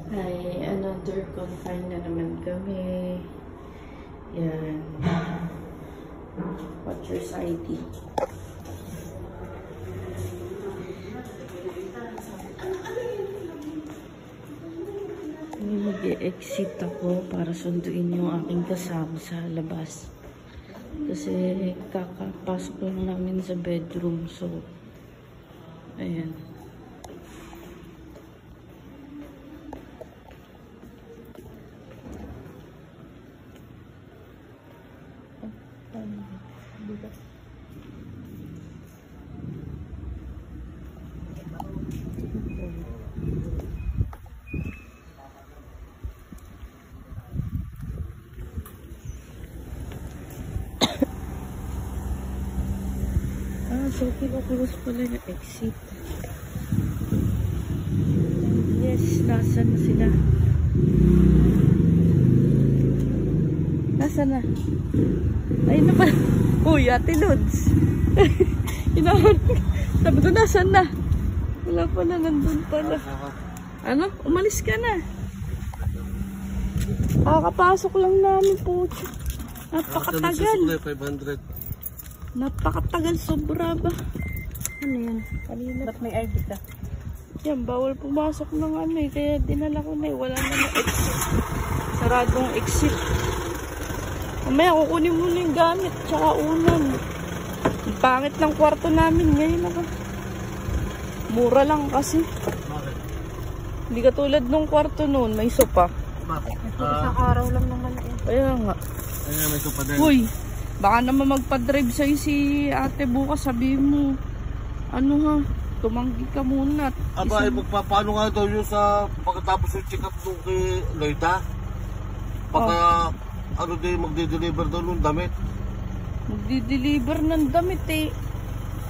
Ay, another confine na naman kami. Yan. Watcher's ID. Mag-exit ako para sunduin yung aking kasama sa labas. Kasi kakapasok lang namin sa bedroom. So, ayan. So, kinukulos pala na exit. Yes, nasa na sila? Nasa na? Ayun na pala. Uy, Ate Lods. Sabi ko, nasa na? Wala pala, nandun pala. Ano? Umalis ka na. Kakapasok lang namin po. Napakatagal. 500. Napakatagal, sobra ba? Ano yan? Kanina. Ba't may ID ka? Yan, bawal pumasok ng ano eh. Kaya dinala ko na eh. Wala na na exit. Saradong exit. Mamaya kukunin mo na yung gamit. Tsaka unan. Ang pangit ng kwarto namin ngayon ako. Mura lang kasi. Bakit? Hindi katulad nung kwarto noon. May sopa. Bakit? Isang araw lang naman eh. Kaya nga. Kaya may sopa din. Uy! Baka naman magpa-drive sa'yo si ate bukas. Sabihin mo, ano ha, tumanggi ka muna. Aba, ay magpapaano nga daw yun sa pagkatapos yung check-up nung kay Loita? Pagka, ano din, magde-deliver daw nung damit. Magdi-deliver ng damit eh.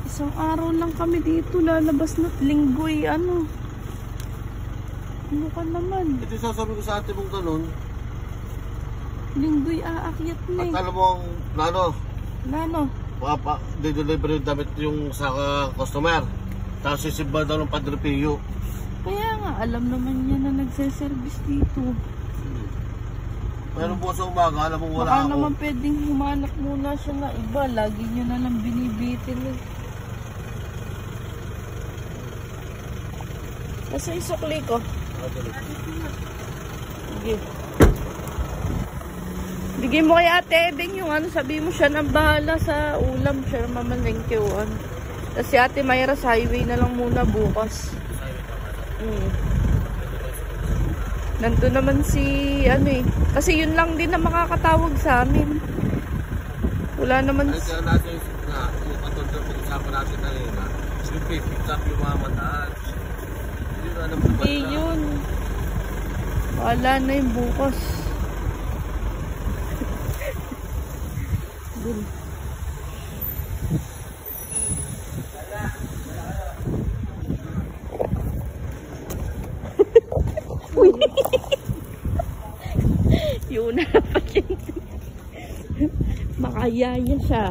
Isang araw lang kami dito, lalabas na linggoy, ano. Ano ka naman? Ito sasabi ko sa ate mong ganun. Linggoy aakyat na eh. At alam mo ang, Nano? de-deliver yung damit yung sa customer. Tapos sisimba daw ng Padre Pio. Kaya nga, alam naman niya na nagse-service dito. Pero po sa umaga, alam mo wala baka ako. naman pwedeng humanap muna siya na iba. Lagi niya na lang binibitin eh. Kasi isukli ko. Sige. Bigyan mo kay Ate Ebing yung ano, sabi mo siya nang bahala sa ulam, siya mamalengkewan. Kasi Ate Mayra sa highway na lang muna bukas. Nandun naman si ano eh. Kasi yun lang din na makakatawag sa amin. Wala naman. Ay, kaya natin na, yung katulad ng pag-usapan natin kanina, yung pick up yung mga mataan. Hindi na alam Hindi yun. Wala na yung bukas. Uy! Yun na pa siya. Makayaya siya.